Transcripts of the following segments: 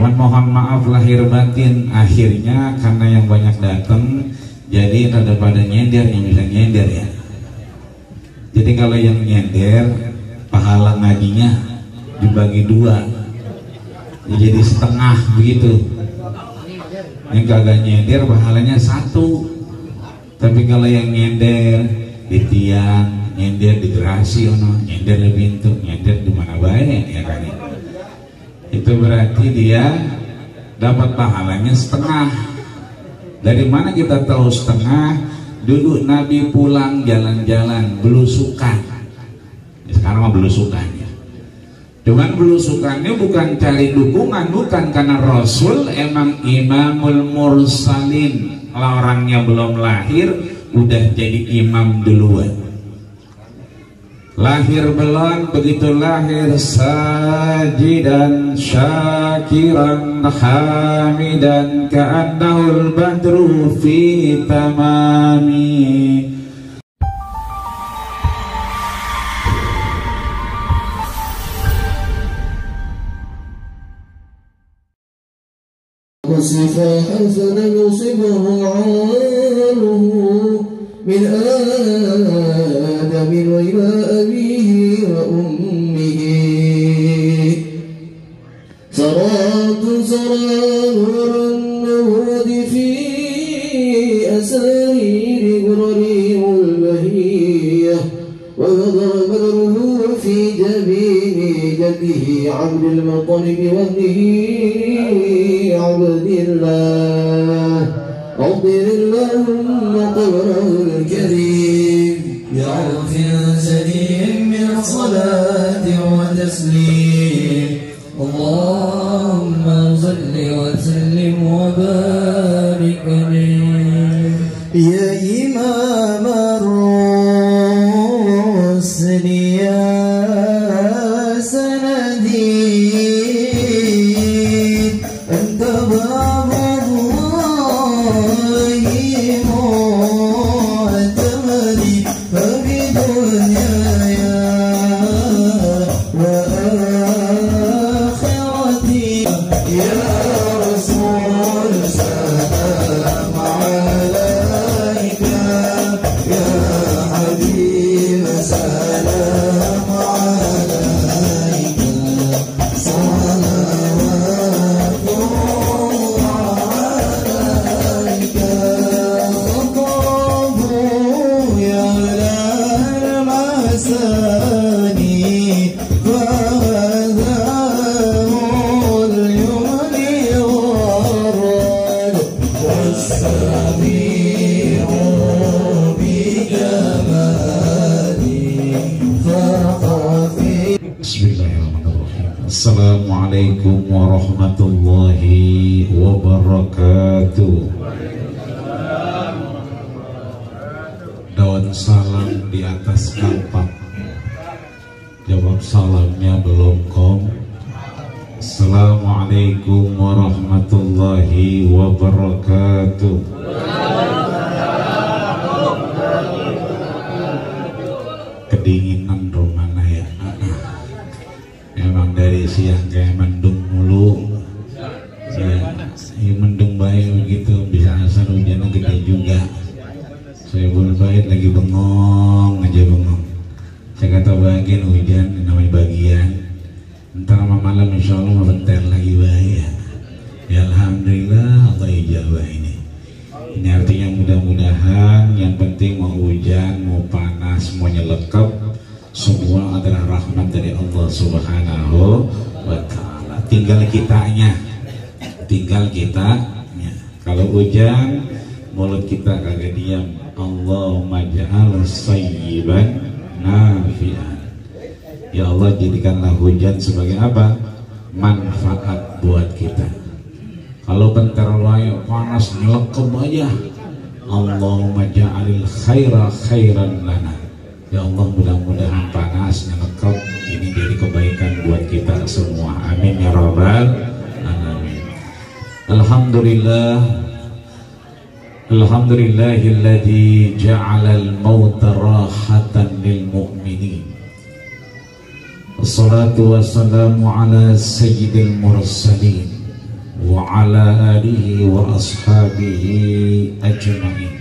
Cuman mohon maaf lahir batin, akhirnya karena yang banyak datang jadi rada pada nyender yang bisa nyender ya. Jadi kalau yang nyender pahala ngajinya dibagi dua, jadi setengah begitu. Yang kagak nyender pahalanya satu. Tapi kalau yang nyender di tiang, nyender di gerasi, nyender di pintu, nyender di mana baik ya kan? Itu berarti dia dapat pahalanya setengah. Dari mana kita tahu setengah? Dulu Nabi pulang jalan-jalan belusukan. Sekarang mah belusukan ya. Cuman belusukannya bukan cari dukungan, bukan, karena Rasul emang imamul mursalin. Kalau orangnya belum lahir udah jadi imam duluan. Lahir belum, begitu lahir sajidan syakiran hamidan ka'annahul badru fi tamami. وصفا حسنا يصبه عاله من آدم وإلى أبيه وأمه صراط سرار النهود في أسارير غررهم البهية وغدر بدره في جبين جده عبد المطلب وابنه عبد الله عظم اللهم قبره الكريم بعرف سليم من صلاة وتسليم اللهم صل وسلم وبارك عليه يا إمام الرسل يا سندي أنت باب الله معتمدي فبدنياي وآخرتي يا رسول سلام عليك يا حبيب سلام عليك صلوات عليك خطاب يا المساني فهذا اليمن والرد والسميع بجمالي فخفي. Bismillahirrahmanirrahim. Assalamualaikum warahmatullahi wabarakatuh. Daun salam di atas kampak, jawab salamnya belum kom. Assalamualaikum warahmatullahi wabarakatuh. Kedinginan romana ya. Emang dari siang kayak mendung mulu. Ya mendung baik begitu, bisa asal hujannya gede juga. Saya boleh baik lagi bengong aja bengong. Saya kata bagian hujan namanya bagian. Entar malam insya Allah bentar lagi baik ya. Ya alhamdulillah Allah ijabah ini. Ini artinya mudah-mudahan yang penting mau hujan mau panas semuanya lengkap, semua adalah rahmat dari Allah Subhanahu wa ta'ala. Tinggal kitanya. Kalau hujan mulut kita kagak diam. Allahumma ja'al sayyiban nafi'an. Ya Allah, jadikanlah hujan sebagai apa? Manfaat buat kita. Kalau bentar lagi panas nyelekep aja. Allahumma ja'alil khaira khairan lana. Ya Allah, mudah-mudahan panas nyelekep ini jadi kebaikan buat kita semua. Amin ya rabbal alamin. Alhamdulillah. Alhamdulillahilladzi ja'alal mauta rahatan lil mu'minin. Wassalatu wassalamu ala sayyidil mursalin وعلى آله وأصحابه أجمعين.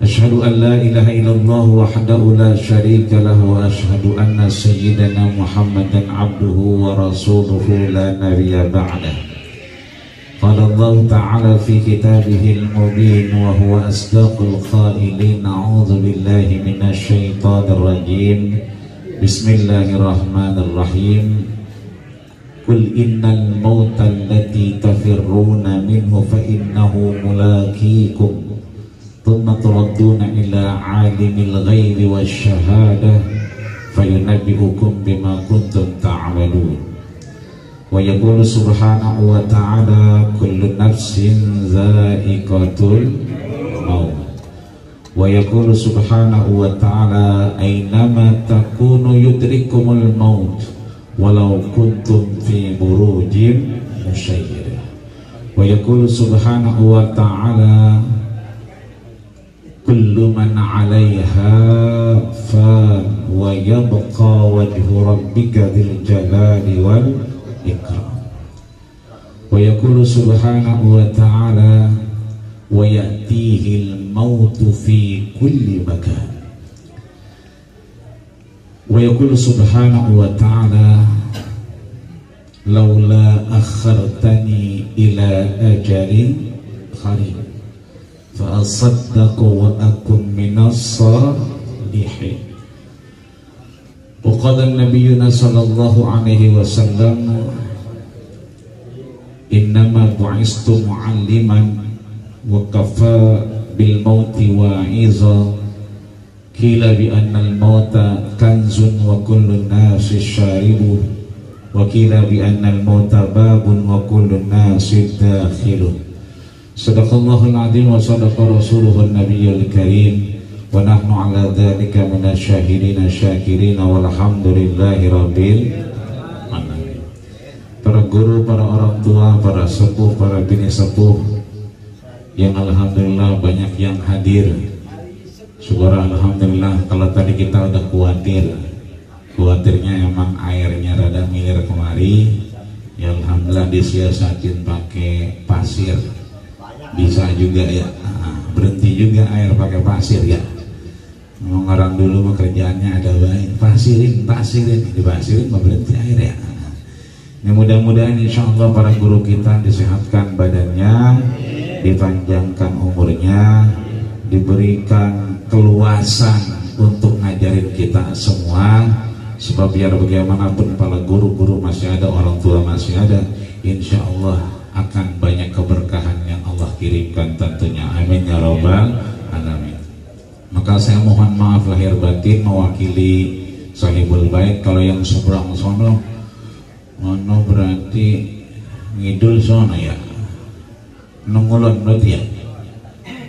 أشهد أن لا إله إلا الله وحده لا شريك له وأشهد أن سيدنا محمدا عبده ورسوله لا نبي بعده. قال الله تعالى في كتابه المبين وهو أصدق القائلين: أعوذ بالله من الشيطان الرجيم بسم الله الرحمن الرحيم قل إن الموت التي تفرون منه فإنه ملاقيكم ثم تردون إلى عالم الغيب والشهادة فينبئكم بما كنتم تعملون. ويقول سبحانه وتعالى كل نفس ذائقة الموت. ويقول سبحانه وتعالى أينما تكونوا يدرككم الموت ولو كنتم في بروج مشيدة. ويقول سبحانه وتعالى كل من عليها فان ويبقى وجه ربك ذي الجلال والإكرام. ويقول سبحانه وتعالى ويأتيه الموت في كل مكان. ويقول سبحانه وتعالى لولا أخرتني إلى أجل قريب فأصدق وأكن من الصالحين. وقال نبينا صلى الله عليه وسلم إنما بعثت معلما وكفى بالموت واعظا قيل بأن الموت كنز وكل الناس شاربه وقيل بأن الموت باب وكل الناس داخله. Sadaqallahul azim wa sadaqa rasuluhun nabiyul karim wa nahnu ala dhalika minasyahidina syakirina walhamdulillahi rabbil alamin. Para guru, para orang tua, para sepuh, para bini sepuh yang alhamdulillah banyak yang hadir. Syukur alhamdulillah. Kalau tadi kita udah khawatirnya emang airnya rada milir kemari, ya alhamdulillah disiasatin pakai pasir. Bisa juga ya, berhenti juga air pakai pasir ya. Memang orang dulu mah kerjaannya ada baik, pasirin, dipasirin mah berhenti air ya. Nah, mudah-mudahan insya Allah para guru kita disehatkan badannya, dipanjangkan umurnya, diberikan keluasan untuk ngajarin kita semua. Sebab biar bagaimanapun para guru-guru masih ada, orang tua masih ada, insya Allah akan banyak keberkahan yang Allah kirimkan tentunya. Amin ya robbal alamin. Maka saya mohon maaf lahir batin mewakili sahibul bait. Kalau yang seberang sono mono berarti ngidul sono ya, nungulon berarti ya.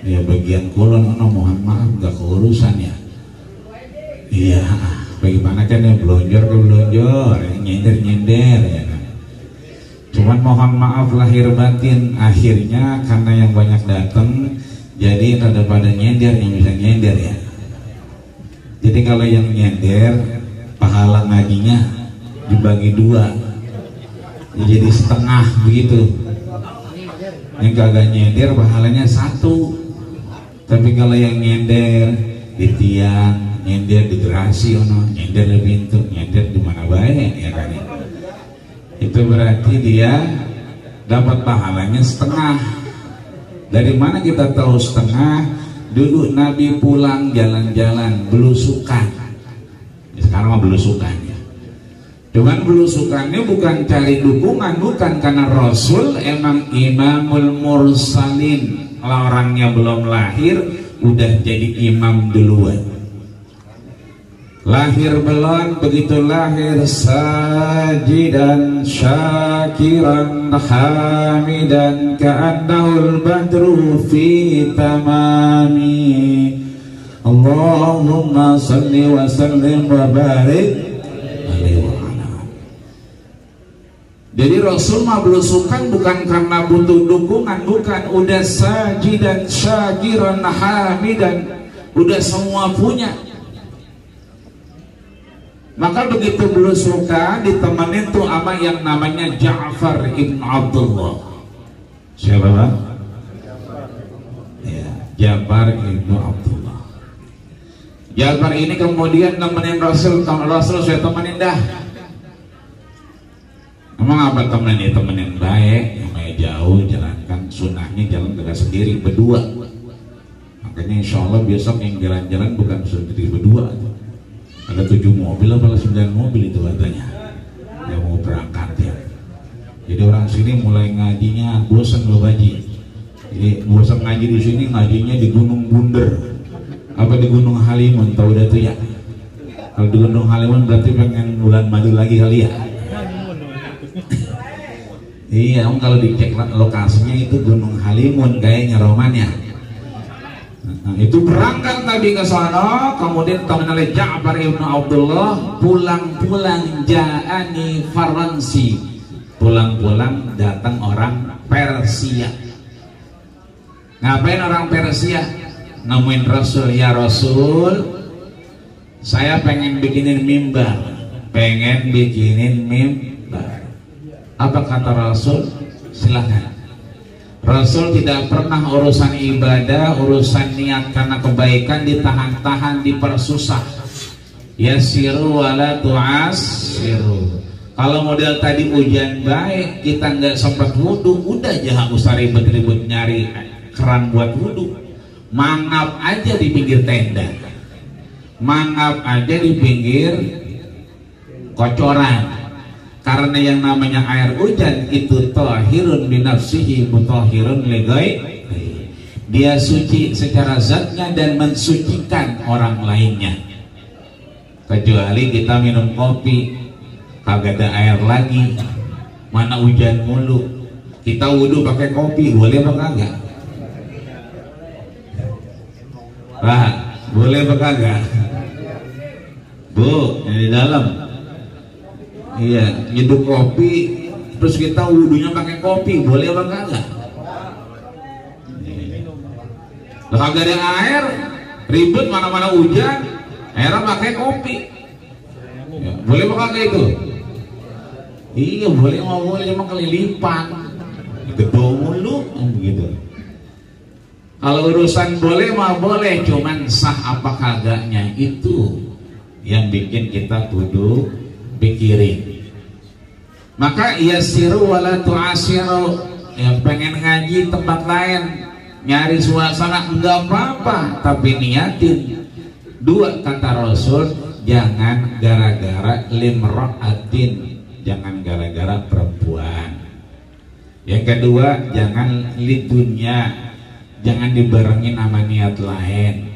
Ya bagian kulon mono mohon maaf gak keurusan ya. Iya, bagaimana kan ya, belonjor ke belonjor, nyender ya kan. Cuman mohon maaf lahir batin akhirnya karena yang banyak datang jadi rada pada nyender yang bisa nyender ya. Jadi kalau yang nyender pahala ngajinya dibagi dua, jadi setengah begitu. Yang kagak nyender pahalanya satu. Tapi kalau yang nyender di tiang, nyender di gerasi, nyender di pintu, nyender di mana baik ya kan ya. Itu berarti dia dapat pahalanya setengah. Dari mana kita tahu setengah? Dulu Nabi pulang jalan-jalan belusukan. Sekarang mah belusukan ya. Cuman belusukannya bukan cari dukungan, bukan, karena Rasul emang imamul mursalin. Kalau orangnya belum lahir udah jadi imam duluan. Lahir belum, begitu lahir sajidan syakiran hamidan ka'annahul badru fi tamami. Allahumma salli wa sallim wa barik alaihi wa ala. Jadi Rasul mah belusukan bukan karena butuh dukungan, bukan, udah sajidan syakiran hamidan, udah semua punya. Maka begitu belusukan ditemenin tuh sama yang namanya Ja'far ibn Abdullah. Siapa bang? Ya, Ja'far ibn Abdullah. Ja'far ini kemudian nemenin Rasul saya temenin dah. Emang apa temenin? Temenin baik, namanya jauh, jalankan sunnahnya jalan tidak sendiri, berdua. Makanya insya Allah besok yang jalan-jalan bukan sendiri, berdua. Ada 7 mobil apa 9 mobil itu katanya yang mau berangkat ya. Jadi orang sini mulai ngajinya bosan loh Baji. Jadi bosan ngaji di sini, ngajinya di Gunung Bunder apa di Gunung Halimun, tahu dah tuh ya. Kalau di Gunung Halimun berarti pengen bulan madu lagi kali ya. Iya, kalau dicek lokasinya itu Gunung Halimun kayaknya romannya. Nah, itu berangkat Nabi ke sana, kemudian teman oleh Ja'far ibn Abdullah, pulang-pulang ja'ani Faransi, pulang-pulang datang orang Persia. Ngapain orang Persia? Nemuin Rasul, ya Rasul, saya pengen bikinin mimbar. Apa kata Rasul? Silahkan. Rasul tidak pernah urusan ibadah, urusan niat karena kebaikan ditahan-tahan, dipersusah. Yasiru wala tu'asiru. Kalau model tadi hujan baik, kita nggak sempat wudhu, udah jangan usah ribet-ribet nyari keran buat wudhu. Mangap aja di pinggir tenda, mangap aja di pinggir kocoran. Karena yang namanya air hujan itu tahirun binafsihi mutahhirun ligai. Dia suci secara zatnya dan mensucikan orang lainnya. Kecuali kita minum kopi kagak ada air lagi, mana hujan mulu, kita wudhu pakai kopi, boleh apa kagak? Pak, boleh apa kagak? Bu, yang di dalam. Iya, nyeduh kopi terus kita wudhunya pakai kopi, boleh apa kagak? Lah kagak ada air, ribet mana-mana hujan, akhirnya pakai kopi. Ya, boleh apa kagak itu? Iya, boleh mau boleh, cuma kelilipan. Gedung mulu begitu. Kalau urusan boleh mah boleh, cuman sah apa kagaknya itu yang bikin kita kudu pikirin. Maka yasiru wala tu'asiru, yang pengen ngaji tempat lain, nyari suasana enggak apa-apa, tapi niatin. Dua kata Rasul, jangan gara-gara limra'atin, jangan gara-gara perempuan. Yang kedua, jangan lidunya, jangan dibarengin sama niat lain.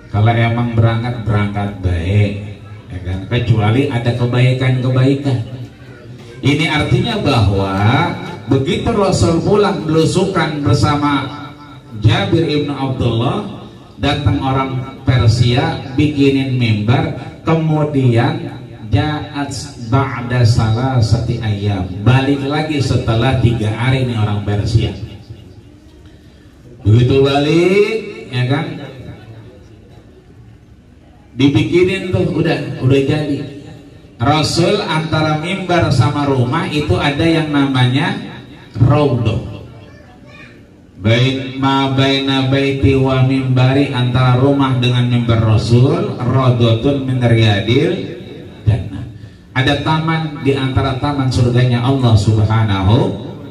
Kalau emang berangkat baik, ya kan? Kecuali ada kebaikan-kebaikan. Ini artinya bahwa begitu Rasul pulang belusukan bersama Jabir ibn Abdullah, datang orang Persia bikinin mimbar, kemudian ja'at ba'da salasati ayyam, balik lagi setelah 3 hari ini orang Persia. Begitu balik, ya kan, dibikinin tuh, udah jadi. Rasul antara mimbar sama rumah itu ada yang namanya raudhah. Baina baiti wa mimbari, antara rumah dengan mimbar Rasul, raudhatun min riyadil jannah. Ada taman di antara taman surganya Allah Subhanahu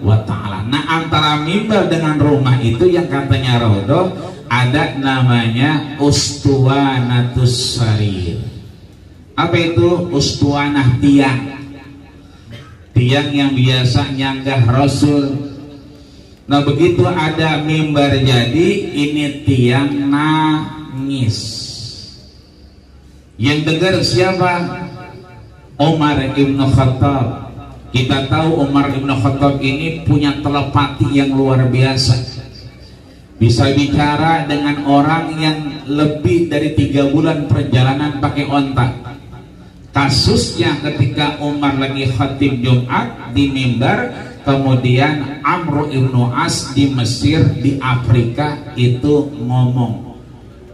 wa ta'ala. Nah, antara mimbar dengan rumah itu yang katanya raudhah, ada namanya ustuwanatus sarir. Apa itu ustuanah? Tiang yang biasa nyanggah Rasul. Nah, begitu ada mimbar jadi, ini tiang nangis. Yang dengar siapa? Umar ibn Khattab. Kita tahu Umar ibn Khattab ini punya telepati yang luar biasa. Bisa bicara dengan orang yang lebih dari 3 bulan perjalanan pakai onta. Kasusnya ketika Umar lagi khatib Jumat di mimbar, kemudian Amr ibnu As di Mesir, di Afrika itu ngomong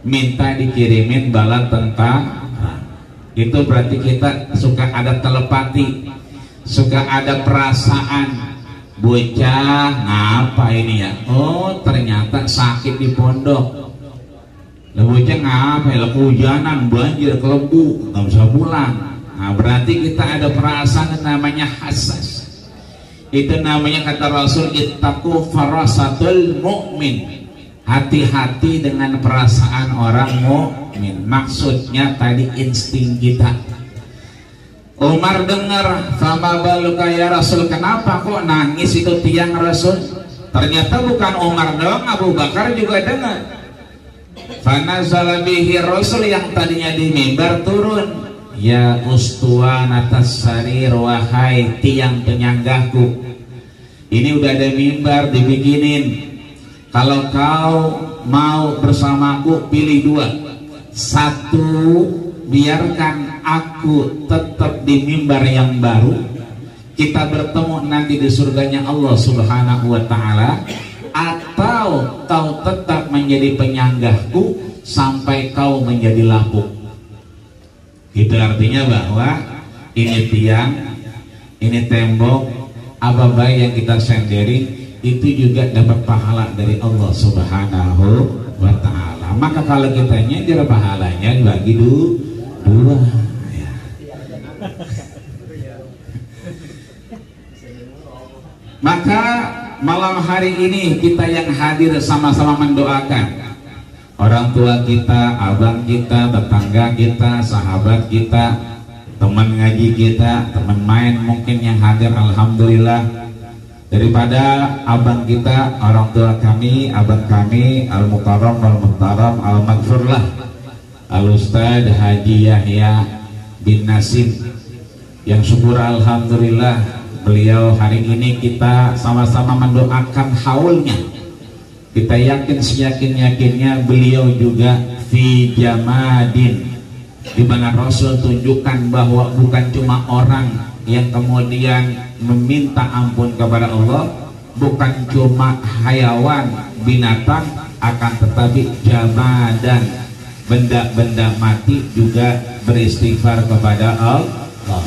minta dikirimin bala tentara. Itu berarti kita suka ada telepati, suka ada perasaan. Bocah ngapa ini ya? Oh ternyata sakit di pondok. Lah bocah ngapa ya? Hujanan, banjir, kelebu, nggak bisa pulang. Nah berarti kita ada perasaan namanya hassas. Itu namanya kata Rasul, ittaqu farasatul mu'min. Hati-hati dengan perasaan orang mukmin. Maksudnya tadi insting kita. Umar dengar, fama baluka ya Rasul, kenapa kok nangis itu tiang Rasul? Ternyata bukan Umar doang, Abu Bakar juga dengar. Fanazala bihi Rasul, yang tadinya di mimbar turun. Ya ustuwanatas sarir, wahai tiang penyanggahku. Ini udah ada mimbar dibikinin. Kalau kau mau bersamaku, pilih dua. Satu, biarkan aku tetap di mimbar yang baru, kita bertemu nanti di surganya Allah Subhanahu wa ta'ala, atau kau tetap menjadi penyanggahku sampai kau menjadi lapuk. Itu artinya bahwa ini tiang, ini tembok, apa baik yang kita sendiri itu juga dapat pahala dari Allah Subhanahu wa ta'ala. Maka kalau kita nyindir, pahalanya dibagi dua ya. Maka malam hari ini kita yang hadir sama-sama mendoakan orang tua kita, abang kita, tetangga kita, sahabat kita, teman ngaji kita, teman main mungkin yang hadir. Alhamdulillah, daripada abang kita, orang tua kami, abang kami, al-mukarram wal-muhtaram, al-maghfurlah Al-Ustadz Haji Yahya bin Nasim, yang syukur alhamdulillah beliau hari ini kita sama-sama mendoakan haulnya. Kita yakin seyakin-yakinnya beliau juga fi jamadin, di mana Rasul tunjukkan bahwa bukan cuma orang yang kemudian meminta ampun kepada Allah, bukan cuma hayawan binatang, akan tetapi jamadan, benda-benda mati juga beristighfar kepada Allah.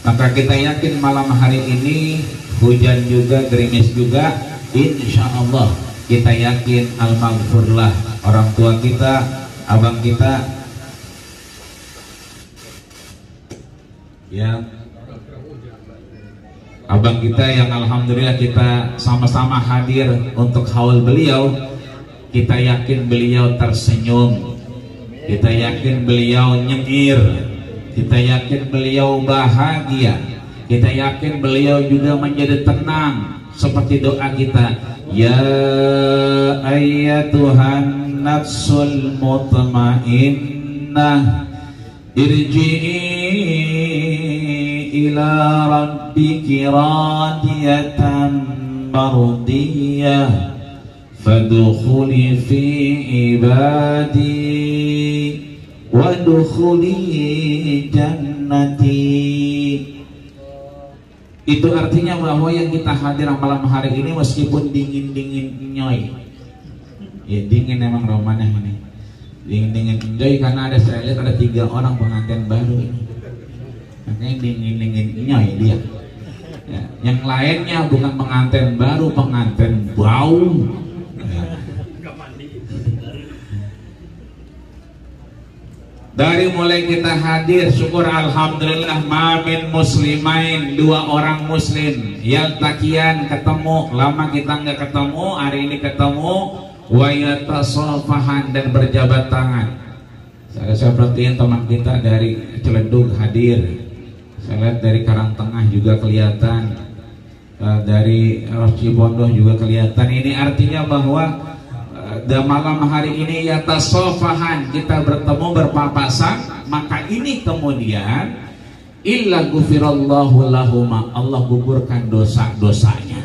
Maka kita yakin malam hari ini hujan juga, gerimis juga, insya Allah kita yakin al-maghfurlah orang tua kita, abang kita ya, abang kita yang alhamdulillah kita sama-sama hadir untuk haul beliau. Kita yakin beliau tersenyum, kita yakin beliau nyengir, kita yakin beliau bahagia, kita yakin beliau juga menjadi tenang seperti doa kita, ya ayyatuhan nafsul mutmainnah irji'i ila rabbiki radiyatan mardiyah fadkhuli fi ibadi wadkhuli jannati. Itu artinya bahwa yang kita hadir malam hari ini meskipun dingin-dingin nyoy, ya dingin emang romannya ini, dingin-dingin nyoy, karena saya lihat ada 3 orang pengantin baru ini, makanya dingin-dingin nyoy dia ya. Yang lainnya bukan pengantin baru, pengantin bau ya. Dari mulai kita hadir, syukur alhamdulillah, mamin muslimain, 2 orang muslim yaltaqiyan, ketemu, lama kita nggak ketemu, hari ini ketemu, wa yatasafahan, dan berjabat tangan. Saya perhatiin teman kita dari Ciledug hadir, saya lihat dari Karangtengah juga kelihatan, dari Cipondoh juga kelihatan. Ini artinya bahwa dan malam hari ini yatasafahan, kita bertemu berpapasan, maka ini kemudian illa gufirallahu lahuma, Allah gugurkan dosa-dosanya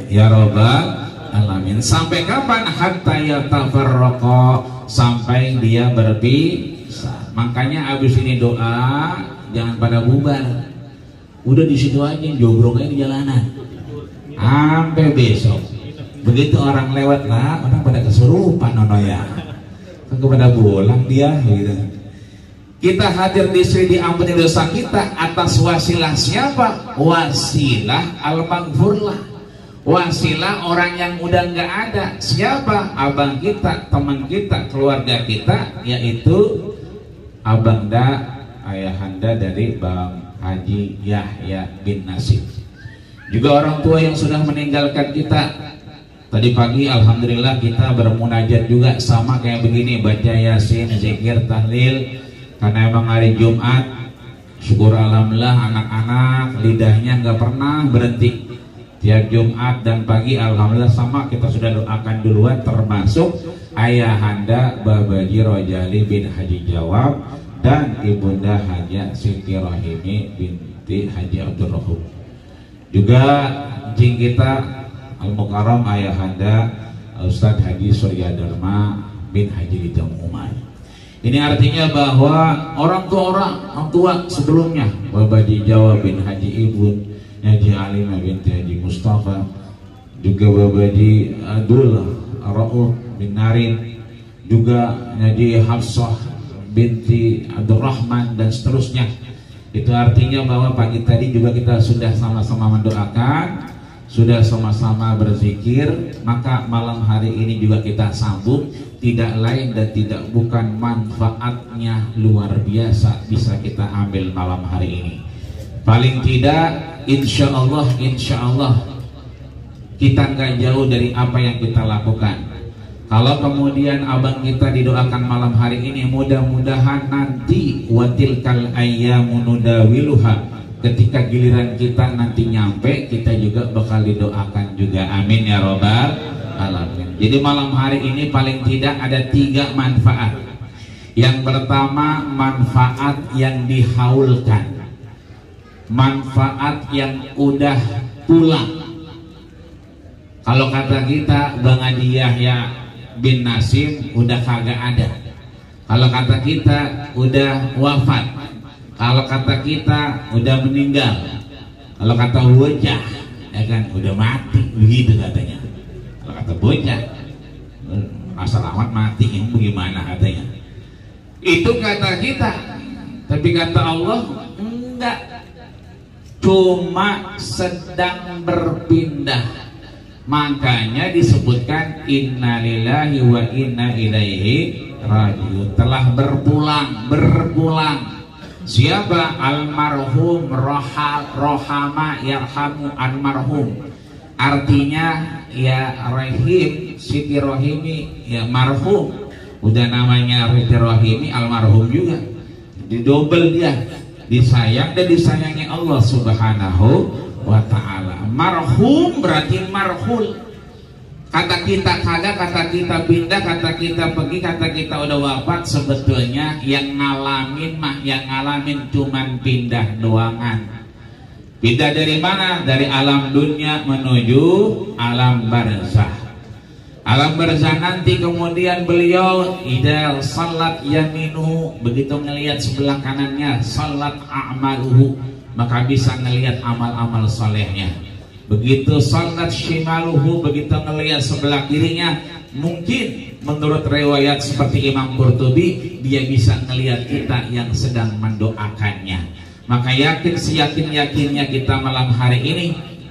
ya Rabbal alamin. Sampai kapan? Hatta yatafarraqa, sampai dia berpisah. Makanya abis ini doa jangan pada bubar, udah di situ aja, jogroknya di jalanan sampai besok. Begitu orang lewat lah, orang pada kesurupan nono ya, kan kepada pulang dia gitu. Kita hadir di sini diampuni dosa kita atas wasilah siapa? Wasilah al-maghfurlah, wasilah orang yang udah nggak ada. Siapa? Abang kita, teman kita, keluarga kita, yaitu Abang Da, ayahanda dari Bang Haji Yahya bin Nasib. Juga orang tua yang sudah meninggalkan kita. Tadi pagi alhamdulillah kita bermunajat juga sama kayak begini, baca yasin, zikir, tahlil. Karena emang hari Jumat, syukur alhamdulillah anak-anak lidahnya nggak pernah berhenti. Tiap Jumat dan pagi alhamdulillah sama kita sudah doakan duluan, termasuk ayahanda Babaji Rojali bin Haji Jawab dan ibunda Haja Siti Rahimi binti Haji Abdul Rahim. Juga jing kita Al-Mukarram ayahanda Ustadz Haji Surya Dharma bin Haji Ridam Umar. Ini artinya bahwa orang tua sebelumnya Babaji Jawa bin Haji Ibun, Haji Alimah binti Haji Mustafa, juga Babaji Abdul Rauf bin Narin, juga Haji Hafsah binti Abdul Rahman dan seterusnya. Itu artinya bahwa pagi tadi juga kita sudah sama-sama mendoakan, sudah sama-sama berzikir, maka malam hari ini juga kita sambung. Tidak lain dan tidak bukan manfaatnya luar biasa bisa kita ambil malam hari ini. Paling tidak insya Allah kita nggak jauh dari apa yang kita lakukan. Kalau kemudian abang kita didoakan malam hari ini, mudah-mudahan nanti watilkal ayyamu nudawiluha, ketika giliran kita nanti nyampe, kita juga bakal didoakan juga. Amin ya robbal alamin. Jadi malam hari ini paling tidak ada 3 manfaat. Yang pertama, manfaat yang dihaulkan, manfaat yang udah pulang. Kalau kata kita Bang Haji Yahya bin Nasim udah kagak ada. Kalau kata kita udah wafat. Kalau kata kita udah meninggal. Kalau kata bocah ya kan udah mati, begitu katanya. Kalau kata bocah asal amat mati, yang bagaimana katanya. Itu kata kita. Tapi kata Allah enggak, cuma sedang berpindah. Makanya disebutkan innalillahi wa inna ilaihi rajiun, telah berpulang. Siapa? Almarhum rohama yarhamu almarhum. Artinya ya rahim Siti Rohimi ya marhum. Udah namanya Siti Rohimi almarhum juga. Didobel dia, disayang dan disayangi Allah Subhanahu wa ta'ala. Marhum berarti marhul. Kata kita kagak, kata kita pindah, kata kita pergi, kata kita udah wafat. Sebetulnya yang ngalamin cuman pindah doangan. Pindah dari mana? Dari alam dunia menuju alam barzah. Alam barzah nanti kemudian beliau idal salat yaminu, begitu ngelihat sebelah kanannya salat a'maluhu, maka bisa ngelihat amal-amal solehnya. Begitu salat shimaluhu, begitu ngelihat sebelah kirinya, mungkin menurut riwayat seperti Imam Qurtubi, dia bisa ngelihat kita yang sedang mendoakannya. Maka seyakin-yakinnya kita malam hari ini.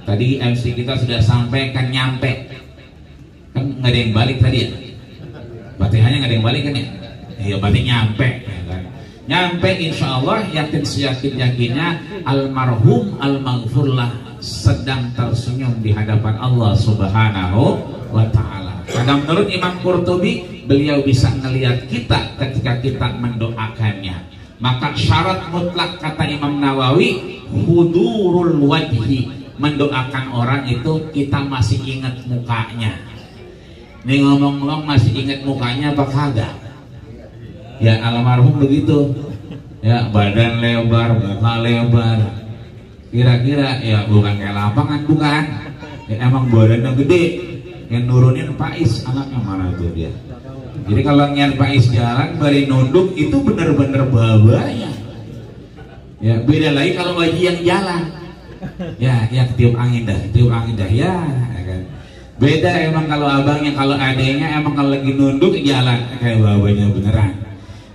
Tadi MC kita sudah sampaikan nyampe. Kan nggak ada yang balik tadi ya? Fatihahnya nggak ada yang balik kan ya? Iya berarti nyampe ya kan? Nyampe insya Allah, seyakin-yakinnya almarhum al-maghfurlah sedang tersenyum di hadapan Allah Subhanahu wa ta'ala. Karena menurut Imam Qurtubi, beliau bisa ngelihat kita ketika kita mendoakannya. Maka syarat mutlak kata Imam Nawawi hudurul wajhi, mendoakan orang itu kita masih ingat mukanya. Ini ngomong-ngomong masih ingat mukanya apa kagak? Ya almarhum begitu ya, badan lebar, muka lebar, kira-kira ya bukan kayak lapangan, bukan ya, emang badannya gede. Yang nurunin Pais, anaknya mana tuh dia. Jadi kalau ngian Pais jalan bari nunduk itu bener-bener bahaya. Ya beda lagi kalau Haji yang jalan. Ya tiup angin dah ya kan. Beda emang kalau abangnya, kalau adanya emang kalau lagi nunduk jalan kayak babanya beneran.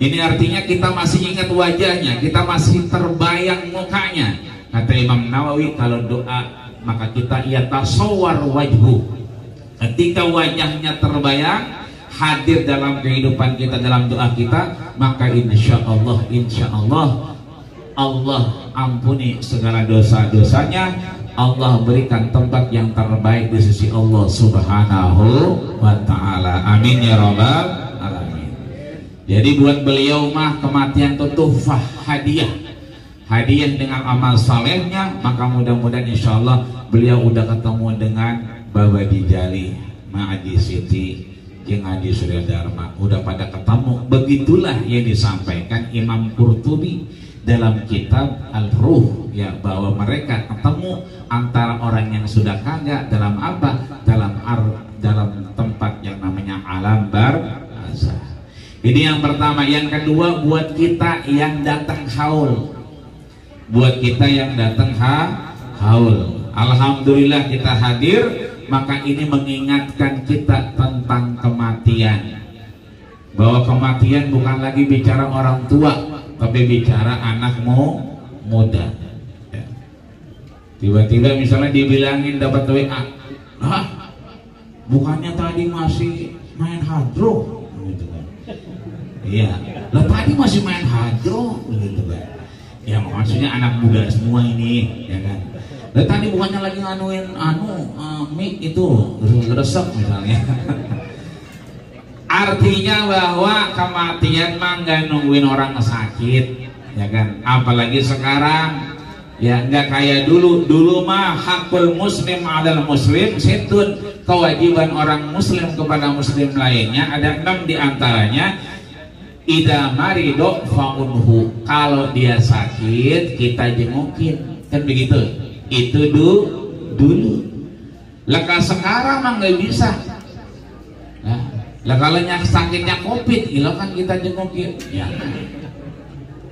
Ini artinya kita masih ingat wajahnya, kita masih terbayang mukanya. Kata Imam Nawawi, kalau doa maka kita yatasawwar wajhu. Ketika wajahnya terbayang, hadir dalam kehidupan kita, dalam doa kita, maka insya Allah Allah ampuni segala dosa-dosanya. Allah berikan tempat yang terbaik di sisi Allah Subhanahu wa ta'ala. Amin ya rabbal alamin. Jadi buat beliau mah kematian itu tuhfah, hadiah dengan amal salehnya. Maka mudah-mudahan insya Allah beliau udah ketemu dengan Baba Dijali, Ma'adi Siti, Jeng Haji Surya Dharma, udah pada ketemu. Begitulah yang disampaikan Imam Qurtubi dalam kitab Al-Ruh, ya, bahwa mereka ketemu antara orang yang sudah kagak dalam apa? Dalam tempat yang namanya alam barzah. Ini yang pertama. Yang kedua, buat kita yang datang haul. Buat kita yang datang haul. Alhamdulillah kita hadir, maka ini mengingatkan kita tentang kematian. Bahwa kematian bukan lagi bicara orang tua, tapi bicara anakmu muda. Ya. Tiba-tiba misalnya dibilangin dapat WA, bukannya tadi masih main hadro, gitu kan? Iya, lah tadi masih main hadro, gitu kan? Ya maksudnya anak muda semua ini, ya kan? Lah tadi bukannya lagi nganuin mic itu resep misalnya. Artinya bahwa kematian mah nggak nungguin orang sakit, ya kan? Apalagi sekarang, ya nggak kayak dulu. Dulu mah hakul muslim adalah muslim situn, kewajiban orang muslim kepada muslim lainnya ada 6 diantaranya. Ida marido faunhu, kalau dia sakit kita jengukin, kan begitu? Itu dulu. Lah sekarang mah nggak bisa. Lah kalau yang sakitnya COVID, gila kan kita jengukin, ya.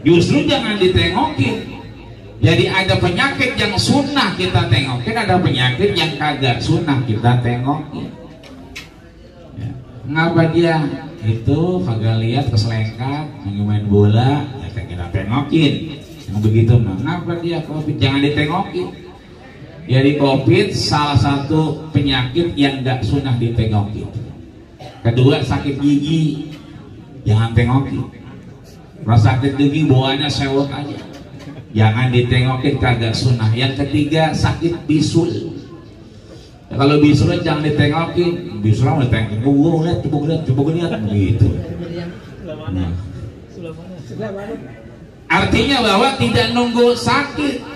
Justru jangan ditengokin. Jadi ada penyakit yang sunnah kita tengokin, ada penyakit yang kagak sunnah kita tengokin. Ya. Ngapa dia itu kagak lihat keselengkat, main bola, ya kan kita tengokin. Yang begitu mah, ngapa dia COVID, jangan ditengokin. Jadi COVID salah satu penyakit yang gak sunnah ditengokin. Kedua, sakit gigi, jangan tengokin. Rasa sakit gigi bawaannya sewot aja, jangan ditengokin, kagak sunnah. Yang ketiga, sakit bisul. Ya, kalau bisul jangan ditengokin. Bisul mau ditengokin, coba lihat begitu. Nah. Artinya bahwa tidak nunggu sakit.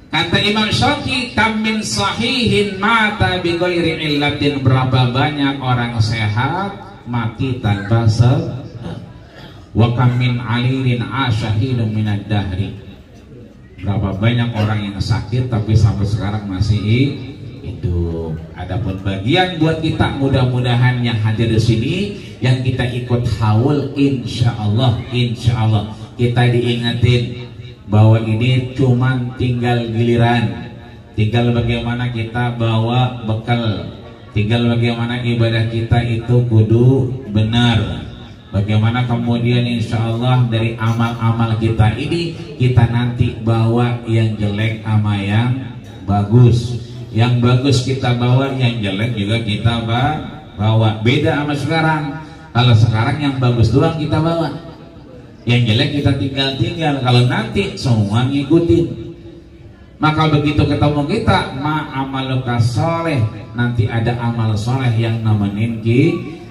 Kata Imam Syafi'i, kam min sahihin mata bi ghairi illatin, berapa banyak orang sehat mati tanpa sebab. Wa kam min alilin asyahidun minad dahri, berapa banyak orang yang sakit tapi sampai sekarang masih hidup. Adapun bagian buat kita, mudah-mudahan yang hadir di sini, yang kita ikut haul, insya Allah kita diingetin bahwa ini cuman tinggal giliran, tinggal bagaimana kita bawa bekal, tinggal bagaimana ibadah kita itu kudu benar, bagaimana kemudian insya Allah dari amal-amal kita ini kita nanti bawa yang jelek sama yang bagus, yang bagus kita bawa, yang jelek juga kita bawa. Beda sama sekarang. Kalau sekarang yang bagus doang kita bawa, yang jelek kita tinggal. Kalau nanti semua ngikutin, maka begitu ketemu kita, amaluka soleh, nanti ada amal soleh yang nemenin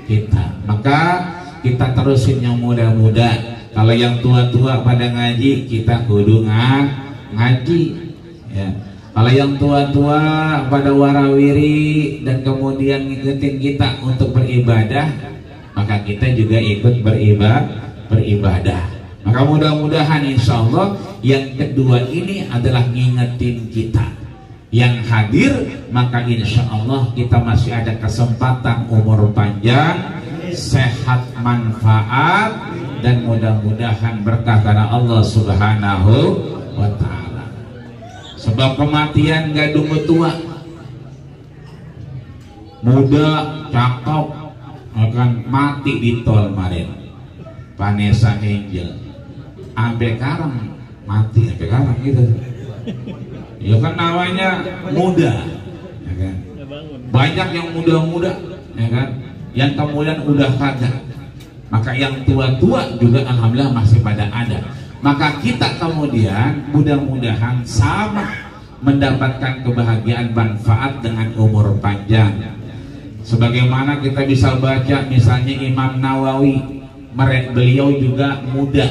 kita. Maka kita terusin yang muda-muda. Kalau yang tua-tua pada ngaji, kita kudu ngaji, ya. Kalau yang tua-tua pada warawiri dan kemudian ngikutin kita untuk beribadah, maka kita juga ikut beribadah. Maka mudah-mudahan insya Allah yang kedua ini adalah ngingetin kita yang hadir, maka insya Allah kita masih ada kesempatan umur panjang, sehat, manfaat, dan mudah-mudahan berkah karena Allah Subhanahu wa ta'ala. Sebab kematian gak nunggu tua, muda cakep akan mati di tol kemarin. Vanessa Angel sampai sekarang mati sampai sekarang gitu. Ya kan namanya muda, ya kan? Banyak yang muda-muda, ya kan? Yang kemudian udah kagak. Maka yang tua-tua juga alhamdulillah masih pada ada. Maka kita kemudian mudah-mudahan sama mendapatkan kebahagiaan manfaat dengan umur panjang. Sebagaimana kita bisa baca misalnya Imam Nawawi, beliau juga muda.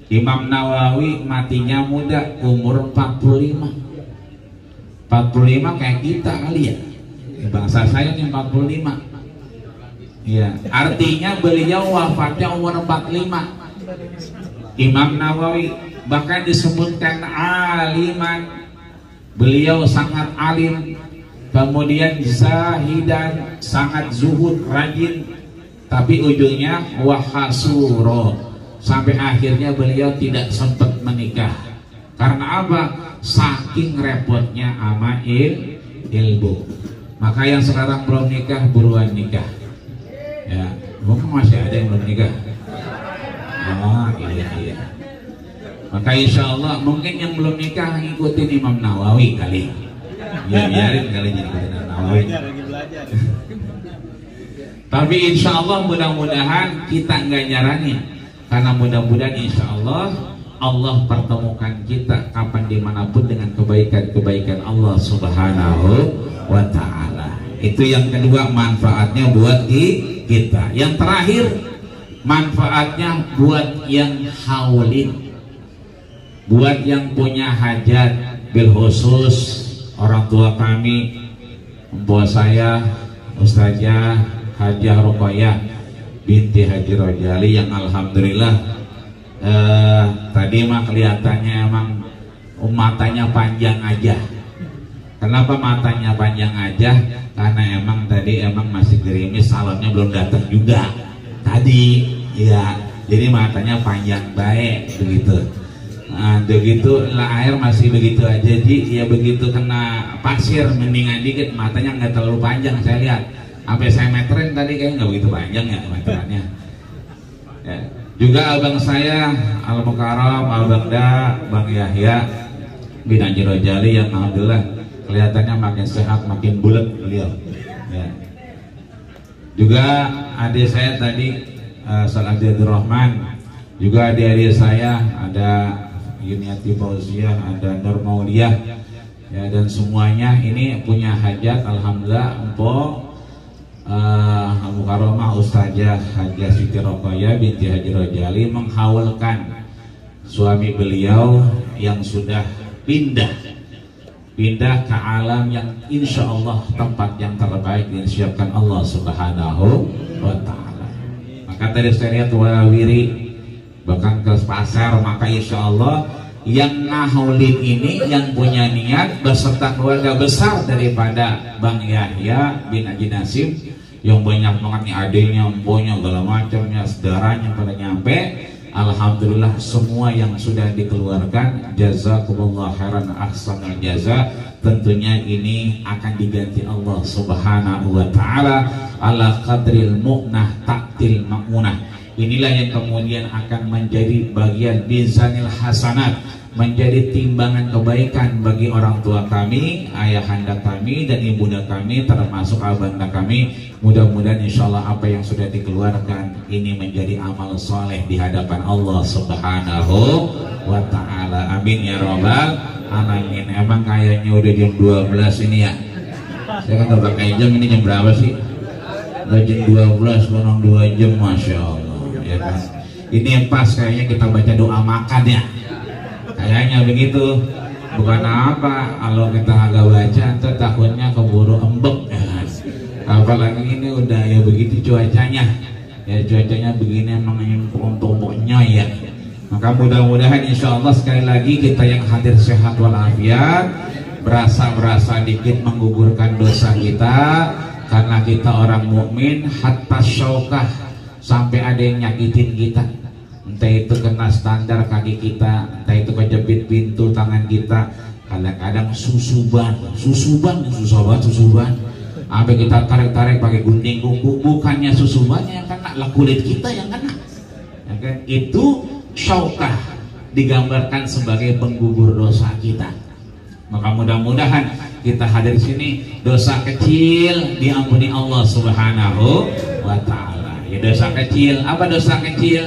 Imam Nawawi matinya muda, umur 45. 45 kayak kita kali ya. Bangsa saya nih 45. Ya, artinya beliau wafatnya umur 45. Imam Nawawi bahkan disebutkan aliman. Beliau sangat alim, kemudian zahidan, sangat zuhud, rajin, tapi ujungnya wahasuro, sampai akhirnya beliau tidak sempat menikah. Karena apa? Saking repotnya ama ilmu. Maka yang sekarang belum nikah buruan nikah. Ya, mungkin masih ada yang belum nikah. Oh iya. Maka insya Allah mungkin yang belum nikah ngikutin Imam Nawawi kali. Ya biarin kali jadi Imam Nawawi. Tapi insya Allah mudah-mudahan kita nggak nyaranin, karena mudah-mudahan insya Allah Allah pertemukan kita kapan dimanapun dengan kebaikan-kebaikan Allah Subhanahu wa Ta'ala. Itu yang kedua, manfaatnya buat kita. Yang terakhir, manfaatnya buat yang haulin, buat yang punya hajat, bil khusus orang tua kami, membawa saya Ustazah Hajah Ruqayyah binti Haji Rojali yang alhamdulillah tadi mah kelihatannya emang matanya panjang aja. Kenapa matanya panjang aja? Karena emang tadi masih gerimis, salonnya belum datang juga tadi ya, jadi matanya panjang baik begitu. Nah, begitu lah, air masih begitu aja, jadi ya begitu kena pasir mendingan dikit, matanya nggak terlalu panjang. Saya lihat sampai saya meterin tadi kayaknya nggak begitu panjang ya meterannya ya. Juga abang saya Al Mukarram, Al Bagda, Bang Yahya bin Haji Rojali yang alhamdulillah kelihatannya makin sehat, makin bulat beliau ya. Juga adik saya tadi Salah Abdul Rahman, juga adik-adik saya ada Yuniati Fauziah, ada Nur Mauliyah ya, dan semuanya ini punya hajat alhamdulillah. Empok Mukarramah Ustazah Hajah Siti Ruqayyah binti Haji Rojali menghaulkan suami beliau yang sudah pindah ke alam yang insya Allah tempat yang terbaik disiapkan Allah Subhanahu wa Ta'ala. Maka tadi saya lihat warawiri bahkan ke pasar, maka insya Allah yang ngahaulin ini yang punya niat beserta keluarga besar daripada Bang Yahya bin Haji Nasim yang banyak banget nih adiknya, emponya, segala macamnya, saudaranya pada nyampe. Alhamdulillah semua yang sudah dikeluarkan jazakumullah khairan ahsanul jaza. Tentunya ini akan diganti Allah Subhanahu wa Ta'ala ala qadril mu'nah ta'til ma'munah. Inilah yang kemudian akan menjadi bagian mizanil hasanat, menjadi timbangan kebaikan bagi orang tua kami, ayahanda kami dan ibunda kami, termasuk abanda kami. Mudah-mudahan insya Allah apa yang sudah dikeluarkan ini menjadi amal soleh di hadapan Allah Subhanahu wa Ta'ala. Amin ya rabbal alamin. Emang kayaknya udah jam 12 ini ya. Saya kan udah pakai jam, ini jam berapa sih? Udah jam 12, kurang 2 jam, masya Allah ya kan. Ini yang pas kayaknya kita baca doa makan ya. Kayaknya begitu. Bukan apa, kalau kita agak baca nanti takutnya keburu embek ya kan? Apalagi ini udah ya begitu cuacanya ya, cuacanya begini emang empuk-empuknya ya. Maka mudah-mudahan insya Allah sekali lagi kita yang hadir sehat walafiat, berasa dikit menggugurkan dosa kita, karena kita orang mukmin hatta syaukah, sampai ada yang nyakitin kita, entah itu kena standar kaki kita, entah itu kejepit pintu tangan kita, kadang-kadang susuban sampai kita tarik-tarik pakai gunting kuku, bukannya susubannya yang kena, lah kulit kita yang kena ya kan? Itu syaukah digambarkan sebagai penggugur dosa kita. Maka mudah-mudahan kita hadir sini dosa kecil diampuni Allah Subhanahu wa taala. Ya dosa kecil, apa dosa kecil?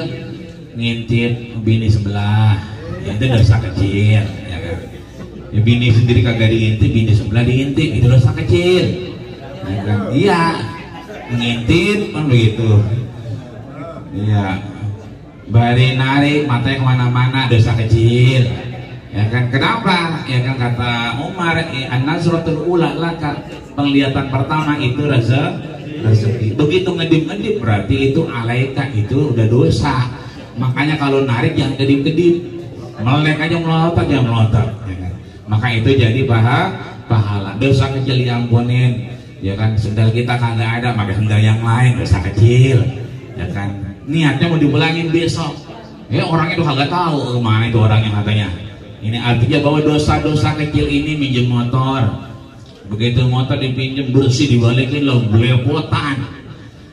Ngintip bini sebelah. Ya, itu dosa kecil, ya kan? Ya, bini sendiri kagak diintip, bini sebelah diintip, itu dosa kecil. Ya kan? Iya. Ngintip kan begitu. Iya. Bari narik matanya kemana-mana, dosa kecil. Ya kan, kenapa? Ya kan kata Umar, an-nazratul ula laka, penglihatan pertama itu rezeki. Begitu ngedip-ngedip berarti itu alaika, itu udah dosa. Makanya kalau narik jangan kedip-kedip, melek aja melotot, jangan melotot. Ya kan? Maka itu jadi pahala. Dosa kecil diampunin. Ya kan, sendal kita kagak ada, maka sendal yang lain, dosa kecil. Ya kan, niatnya mau dipulangin besok. Ya orangnya tuh kagak tahu kemana itu orangnya katanya. Ini artinya bahwa dosa-dosa kecil ini minjem motor, begitu motor dipinjem bersih dibalikin loh belepotan,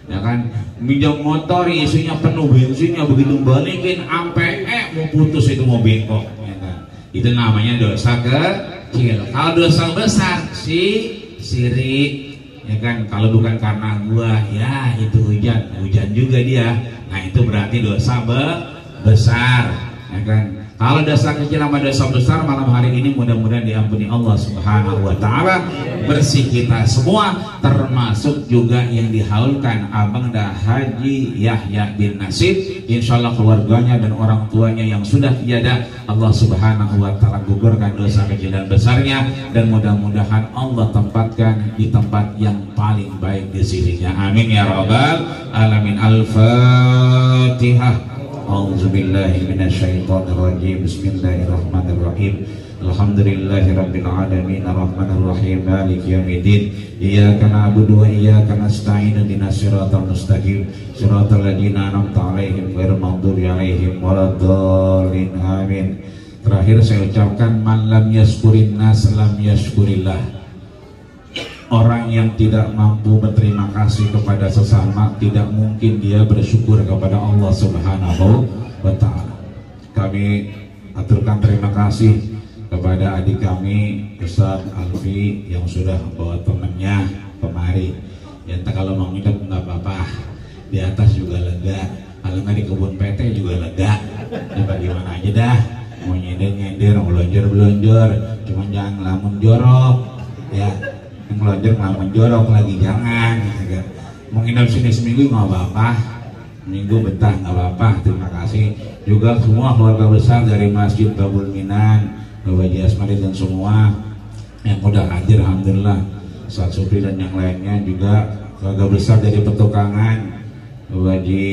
ya kan? Minjem motor isinya penuh bensinnya, begitu balikin ampe mau putus itu mau bengkok, ya kan? Itu namanya dosa kecil. Kalau dosa besar sirik, ya kan? Kalau bukan karena gua, ya itu hujan juga dia. Nah itu berarti dosa besar, ya kan? Kalau dosa kecil sama dosa besar malam hari ini mudah-mudahan diampuni Allah Subhanahu wa taala. Bersih kita semua, termasuk juga yang dihaulkan Abang dah Haji Yahya bin Nasib. Insyaallah keluarganya dan orang tuanya yang sudah tiada, Allah Subhanahu wa taala gugurkan dosa kecil dan besarnya, dan mudah-mudahan Allah tempatkan di tempat yang paling baik di sisinya. Amin ya rabbal alamin. Al-Fatihah. A'udzubillahi minasyaitonirrajim. Bismillahirrahmanirrahim. Alhamdulillahirabbil alamin arrahmanir rahim maliki yaumiddin. Iyyaka na'budu wa iyyaka nasta'in ihdinas siratal mustaqim siratal ladzina an'amta 'alaihim ghairil maghdubi 'alaihim waladdallin. Amin. Terakhir saya ucapkan man lam yashkurin nas lam yashkurillah. Orang yang tidak mampu berterima kasih kepada sesama, tidak mungkin dia bersyukur kepada Allah Subhanahu wa ta'ala. Kami aturkan terima kasih kepada adik kami Ustaz Alfi yang sudah bawa temannya kemari. Ya kalau mau nginep nggak apa-apa, di atas juga lega, kalau nggak di kebun PT juga lega. Ya bagaimana aja dah, mau nyender-nyender, mau belonjor-belonjor, cuma jangan ngelamun jorok, ya. Ngelonjor ngelamun jorok lagi jangan, gitu kan. Mau nginep sini seminggu nggak apa-apa, minggu betah nggak apa-apa. Terima kasih juga semua keluarga besar dari Masjid Babul Minan, Bapak Haji Asmari dan semua yang udah hadir, alhamdulillah. Ustaz Supri dan yang lainnya juga, keluarga besar dari Petukangan, Bapak Haji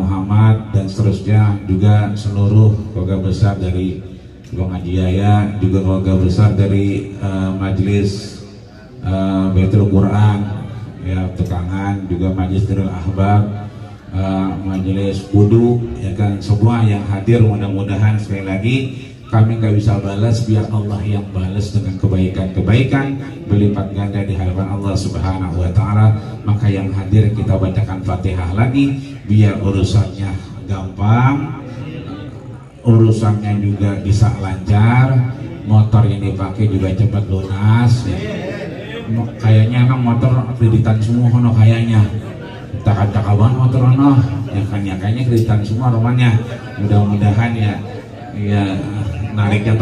Muhammad dan seterusnya, juga seluruh keluarga besar dari Bang Haji Yaya, juga keluarga besar dari Majelis Baitul Quran ya Petukangan, juga Majelis Darul Ahbab, Majelis Wudu, ya kan, semua yang hadir. Mudah-mudahan sekali lagi kami nggak bisa balas, biar Allah yang balas dengan kebaikan-kebaikan berlipat ganda di hadapan Allah Subhanahu wa taala. Maka yang hadir kita bacakan Fatihah lagi biar urusannya gampang, urusannya juga bisa lancar, motor yang dipakai juga cepat lunas. Ya. Kayaknya emang motor kreditan semua hono kayaknya. Tak-takaban motor hono, ya kan, ya kayaknya kreditan semua rumahnya. Mudah-mudahan ya nariknya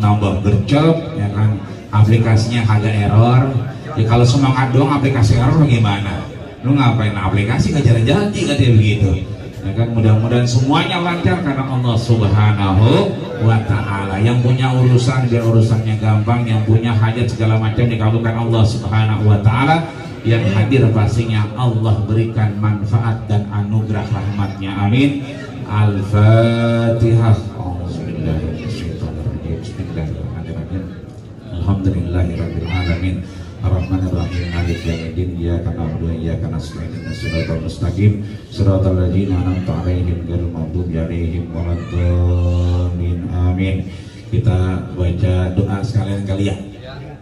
tambah gercep, ya kan, aplikasinya kagak error. Ya kalau semangat doang aplikasi error gimana? Lu ngapain aplikasi gak jalan-jalan katanya begitu. Ya kan, mudah-mudahan semuanya lancar karena Allah Subhanahu wa ta'ala. Yang punya urusan biar urusannya gampang, yang punya hajat segala macam dikabulkan Allah Subhanahu wa ta'ala. Yang hadir pastinya Allah berikan manfaat dan anugerah rahmatnya, amin. Al-Fatihah. Bismillahirrahmanirrahim. Alhamdulillahirabbil alamin. Ar-Rahmanir-Rahim. Maliki yaumiddin. Iyyaka na'budu wa iyyaka nasta'in. Ihdinas siratal mustaqim siratal ladzina an'amta 'alaihim ghairil maghdubi 'alaihim waladdallin. Amin. Kita baca doa sekalian kali ya.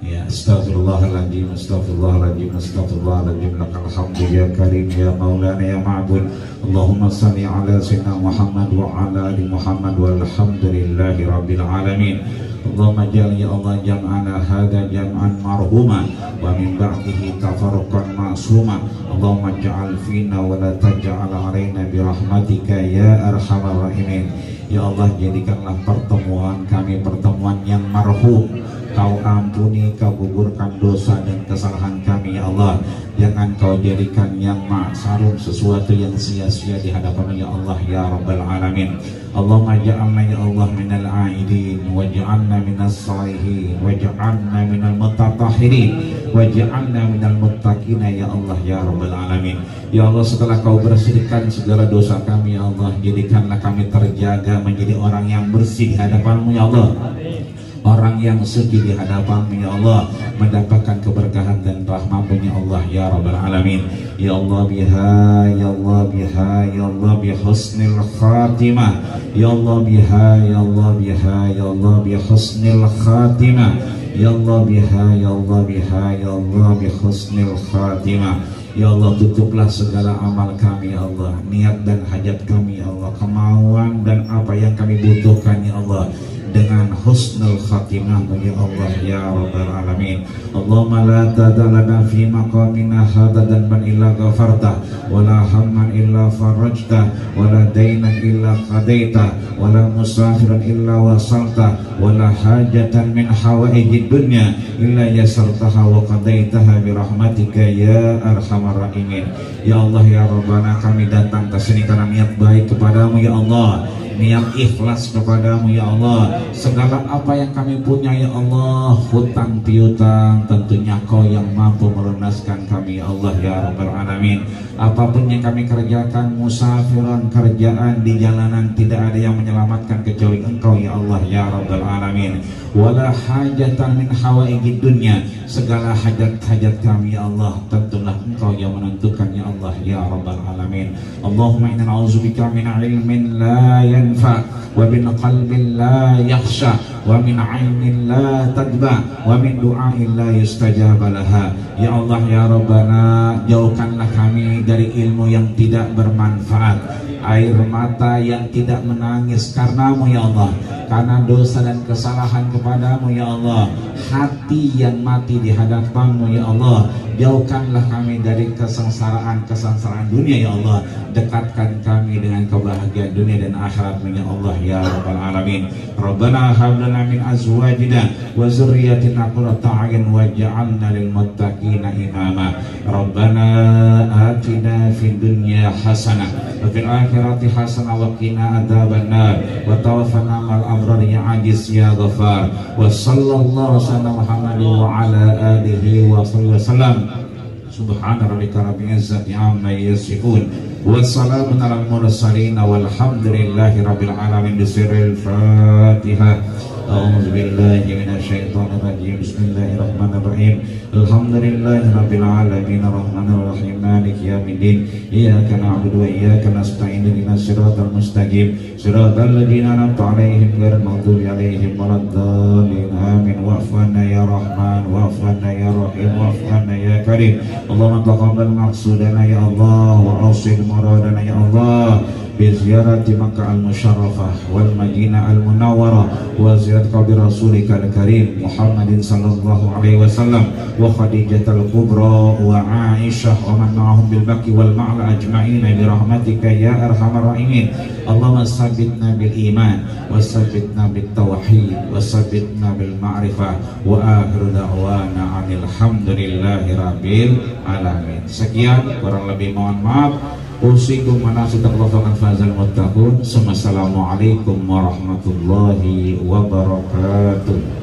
Ya, astaghfirullahaladzim, astaghfirullahaladzim, astaghfirullahaladzim. Lakal hamdu ya karim ya maulana ya ma'bud. Allahumma salli ala sayyidina Muhammad wa ala ali Muhammad walhamdulillahi rabbil alamin. Allahumma ja'al ya Allah jam'ana hadha jam'an marhuma wa min ba'dihi tafarruqan ma'suma. Allahumma ja'al fina wa la taj'al alaina bi rahmatika ya arhamar rahimin. Ya Allah, jadikanlah pertemuan kami pertemuan yang marhum. Kau ampuni, kau gugurkan dosa dan kesalahan kami ya Allah. Jangan kau jadikan yang ma'sarum, sesuatu yang sia-sia di hadapan ya Allah ya Rabbal Alamin. Allahumma ja'alna ya Allah minal a'idin waj'alna minas salihin waj'alna minal mutatahhirin waj'alna minal muttaqina ya Allah ya Rabbal Alamin. Ya Allah, setelah kau bersihkan segala dosa kami ya Allah, jadikanlah kami terjaga menjadi orang yang bersih di hadapanmu ya Allah, orang yang suci di hadapanmu ya Allah, mendapatkan keberkahan dan rahmat-Mu ya Allah ya Rabbal Alamin. Ya Allah biha, ya Allah biha, ya Allah bihusnil khatimah. Ya Allah biha, ya Allah biha, ya Allah bihusnil khatimah. Ya Allah biha, ya Allah biha, ya Allah bihusnil khatimah. Ya Allah, tutuplah segala amal kami ya Allah, niat dan hajat kami ya Allah, kemauan dan apa yang kami butuhkan ya Allah, dengan husnul khatimah ya Allah ya Rabbal Alamin. Allahumma la tadalana fi maqamina hadha dhanban illa ghafarta wala hamman illa farajta wala daynan illa qadaita wala musafiran illa wasalta wala hajatan min hawaijid dunya illa yasartaha wa qadaitaha bi rahmatika ya arhamar rahimin. Ya Allah ya Rabbana, kami datang ke sini karena niat baik kepadamu ya Allah, niat ikhlas kepadamu ya Allah. Segala apa yang kami punya ya Allah, hutang piutang, tentunya Kau yang mampu melunaskan kami ya Allah ya Rabbal Alamin. Apapun yang kami kerjakan, musafiran, kerjaan di jalanan, tidak ada yang menyelamatkan kecuali Engkau ya Allah ya Rabbal Alamin. Wala hajatan min hawaijid dunya, segala hajat-hajat kami ya Allah, tentulah Engkau yang menentukan ya Allah ya Rabbal Alamin. Allahumma inna na'udzubika min ilmin la yanfa wa min qalbin la yakhsha wa min 'ainin la tadba wa min du'ain la yustajaba laha. Ya Allah ya Rabbana, jauhkanlah kami dari ilmu yang tidak bermanfaat, air mata yang tidak menangis karenamu ya Allah, karena dosa dan kesalahan kepadamu ya Allah, hati yang mati di hadapanmu ya Allah. Jauhkanlah kami dari kesengsaraan dunia ya Allah, dekatkan kami dengan kebahagiaan dunia dan akhirat ya Allah ya Rabbal Alamin. Rabbana hab lana min azwajina wa dzurriyyatina qurrata a'yun waj'alna lil muttaqina imama. Rabbana atina fid dunya hasanah wa fil akhirati hasanah wa qina adzabannar wa tawaffana ma'al abrar ya aziz ya ghafar. Wa sallallahu Muhammadin wa ala alihi wa sallam. Subhana rabbika rabbil izzati amma yasifun wa salamun alal mursalin walhamdulillahi rabbil alamin. Bisirril Fatihah. A'udzu billahi minasyaitonir rajim. Bismillahirrahmanirrahim. Alhamdulillahi rabbil alamin arrahmanir rahim maliki yaumiddin. Iyyaka na'budu wa iyyaka nasta'in ihdinas siratal mustaqim siratal ladzina an'amta 'alaihim ghairil maghdubi 'alaihim waladdallin. Amin. Wa'fu 'anna ya Rahman wa'fu 'anna ya Rahim wa'fu 'anna ya Karim. Allahumma taqabbal maqsudana ya Allah wa awsil muradana ya Allah biziarati Makkah al-Musharrafah wal Madinah al-Munawwarah wa ziyarat qabri Rasulika al-Karim Muhammadin sallallahu alaihi wasallam wa Khadijah al-Kubra wa Aisyah wa man ma'ahum bil baqi wal ma'la ajma'in bi rahmatika ya arhamar rahimin. Allahumma sabbitna bil iman wa sabbitna bit tauhid wa sabbitna bil ma'rifah wa akhiru da'wana alhamdulillahi rabbil alamin. Sekian, kurang lebih mohon maaf. Usikum manasitallahi fazal muttaqun. Assalamualaikum warahmatullahi wabarakatuh.